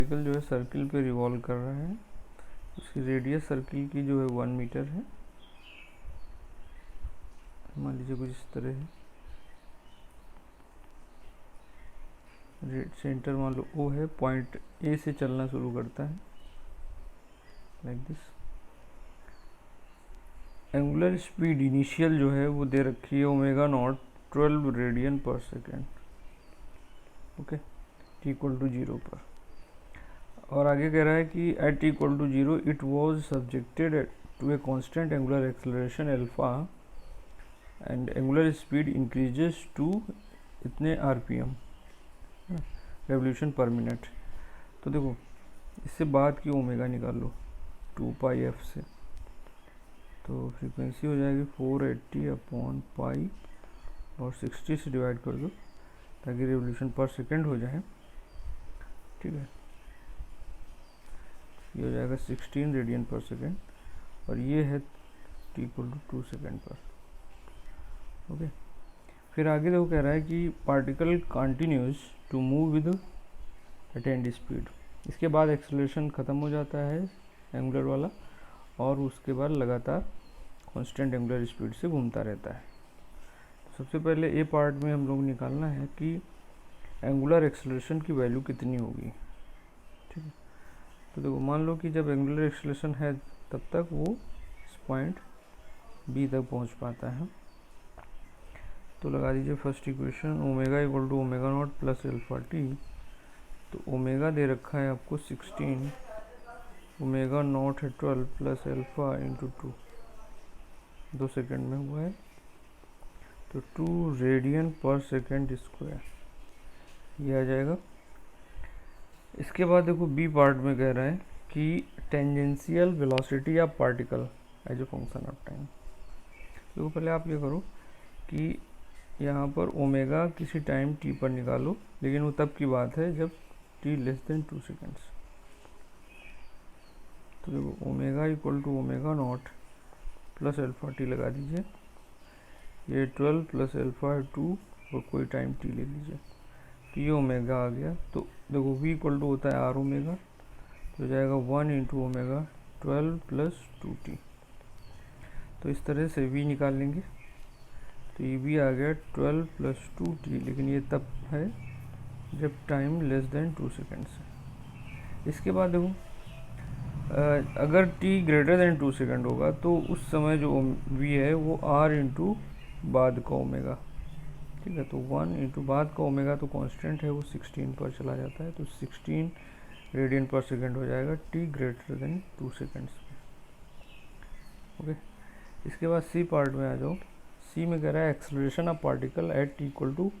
Particle जो है circle पे रिवॉल्व कर रहा है, उसकी रेडियस सर्किल की जो है 1 मीटर है। मान लीजिए कुछ इस तरह है, सेंटर मान लो O है, पॉइंट A से चलना शुरू करता है like this. Angular speed initial जो है वो दे रखी है omega naught 12 radian per second, okay, t equal to 0 पर। और आगे कह रहा है कि at t equal to 0 it was subjected to a constant angular acceleration alpha and angular speed increases to इतने rpm रेवोल्यूशन पर मिनट। तो देखो इससे बाद की ओमेगा निकाल लो 2 पाई f से, तो फ्रीक्वेंसी हो जाएगी 480 अपॉन पाई और 60 से डिवाइड कर दो ताकि रेवोल्यूशन पर सेकेंड हो जाए, ठीक है। ये हो जाएगा 16 रेडियन पर सेकेंड और ये है t इक्वल टू 2 सेकेंड पर, ओके। फिर आगे देखो कह रहा है कि particle continues to move with attend speed. इसके बाद एक्सेलरेशन ख़त्म हो जाता है एंगुलर वाला और उसके बाद लगातार कांस्टेंट एंगुलर स्पीड से घूमता रहता है। तो सबसे पहले ए पार्ट में हम लोग निकालना है कि एंगुलर एक्सेलरेशन की वैल्यू कितनी होगी, ठीक है। तो देखो मान लो कि जब एंगुलर एक्सेलरेशन है तब तक वो इस पॉइंट बी तक पहुंच पाता है। तो लगा दीजिए first equation omega equal to omega naught plus alpha T. तो ओमेगा दे रखा है आपको 16, ओमेगा नॉट है 12 प्लस एल्फा इंटू 2 सेकेंड में हुआ है, तो 2 रेडियन पर सेकेंड स्क्वायर ये आ जाएगा। इसके बाद देखो बी पार्ट में कह रहा है कि tangential velocity of particle as a function of time. देखो पहले आप ये करो कि यहाँ पर ओमेगा किसी टाइम t पर निकालो, लेकिन वो तब की बात है जब t लेस देन 2 सेकेंड्स। तो देखो omega equal to omega naught plus alpha T लगा दीजिए, ये 12 प्लस एल्फा 2 और कोई टाइम t ले लीजिए, तो ये ओमेगा आ गया। तो देखो v इक्वल टू होता है r ओमेगा, तो जाएगा 1 इंटू ओमेगा 12 प्लस 2t। तो इस तरह से v निकाल लेंगे, तो ये भी आ गया 12 प्लस 2t, लेकिन ये तब है जब टाइम लेस देन 2 सेकेंड्स है। इसके बाद देखो अगर t ग्रेटर देन 2 सेकेंड होगा तो उस समय जो v है वो r इंटू बाद का ओमेगा, ठीक है। तो 1 इंटू बाद का ओमेगा तो कांस्टेंट है वो 16 पर चला जाता है, तो 16 रेडियन पर सेकेंड हो जाएगा t ग्रेटर देन 2 सेकेंड्स में, ओके। इसके बाद सी पार्ट में आ जाओ। सी में कह रहा है acceleration of particle at t equal to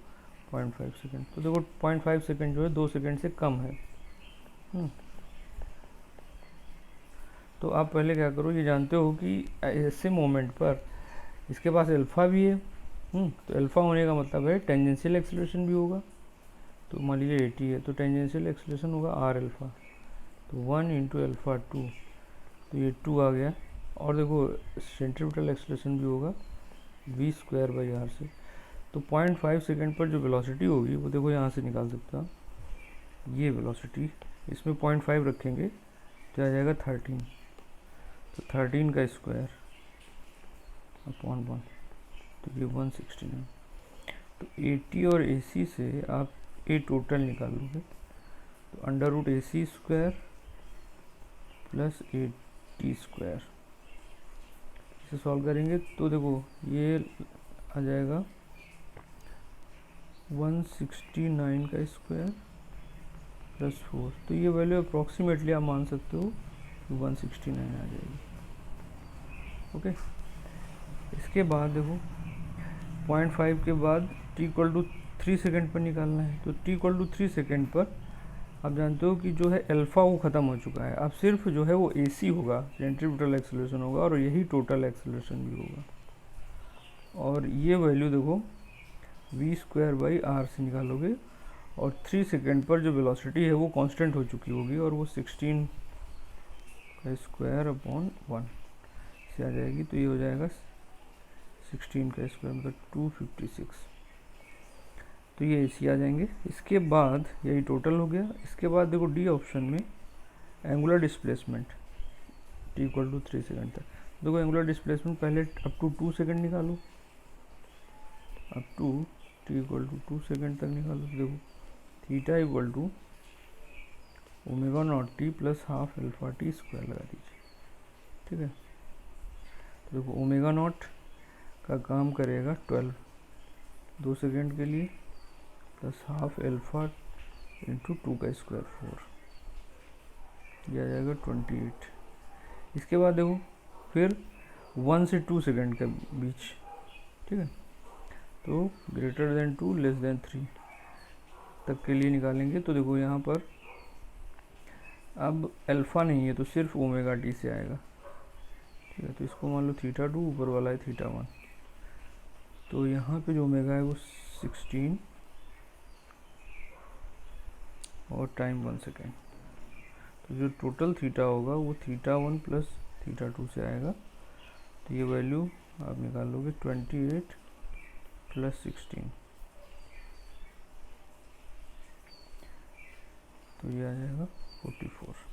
0.5 second. तो देखो 0.5 सेकेंड जो है 2 सेकेंड से कम है। तो आप पहले क्या करो, ये जानते हो कि ऐसे मोमेंट पर इसके पास अल्फा भी है, तो अल्फा होने का मतलब है टेंजेंशियल एक्सेलरेशन भी होगा। तो मान लीजिए 80 है तो टेंजेंशियल एक्सेलरेशन होगा r अल्फा, तो 1 इंटू अल्फा 2, तो ये 2 आ गया। और देखो सेंट्रीपिटल एक्सेलरेशन भी होगा v स्क्वायर बाई r से। तो 0.5 सेकेंड पर जो वेलोसिटी होगी वो देखो यहाँ से निकाल सकते हो, ये वेलोसिटी इसमें 0.5 रखेंगे तो आ जाएगा 13, तो 13 का स्क्वायर अपॉन 1, तो ये 169। तो 80 और AC से आप A टोटल निकाल लोगे, तो under root AC square plus AT square, इसे सॉल्व करेंगे तो देखो ये आ जाएगा 169 का स्क्वायर प्लस 4, तो ये वैल्यू अप्रॉक्सीमेटली आप मान सकते हो 169 आ जाएगी, ओके। इसके बाद देखो 0.5 के बाद t इक्वल टू 3 सेकेंड पर निकालना है। तो t इक्वल टू 3 सेकेंड पर आप जानते हो कि जो है अल्फा वो ख़त्म हो चुका है, अब सिर्फ जो है वो AC होगा, सेंट्रीपिटल एक्सेलरेशन होगा और यही टोटल एक्सेलरेशन भी होगा। और ये वैल्यू देखो v स्क्वायर बाई r से निकालोगे और 3 सेकेंड पर जो वेलोसिटी है वो कांस्टेंट हो चुकी होगी और वो 16 का स्क्वायर अपॉन 1 से आ जाएगी, तो ये हो जाएगा 16 का स्क्वायर मतलब 256। तो ये AC आ जाएंगे। इसके बाद यही टोटल हो गया। इसके बाद देखो डी ऑप्शन में angular displacement t equal to 3 second तक। देखो एंगुलर डिस्प्लेसमेंट पहले अप टू 2 सेकेंड निकालो, up to t equal to 2 second तक निकालो। देखो theta equal to omega naught T plus half alpha T square लगा दीजिए, ठीक है। तो देखो ओमेगा नॉट का काम करेगा 12 2 सेकेंड के लिए, प्लस हाफ अल्फा इंटू 2 का स्क्वायर 4, यह आ जाएगा 28। इसके बाद देखो फिर 1 से 2 सेकेंड के बीच, ठीक है, तो ग्रेटर देन 2 लेस देन 3 तक के लिए निकालेंगे। तो देखो यहाँ पर अब अल्फ़ा नहीं है तो सिर्फ ओमेगा टी से आएगा, ठीक है। तो इसको मान लो थीटा 2, ऊपर वाला है थीटा 1, तो यहाँ पे जो ओमेगा है वो 16 और टाइम 1 सेकेंड। तो जो टोटल थीटा होगा वो थीटा 1 प्लस थीटा 2 से आएगा। तो ये वैल्यू आप निकाल लोगे 28 प्लस 16, तो ये आ जाएगा 44।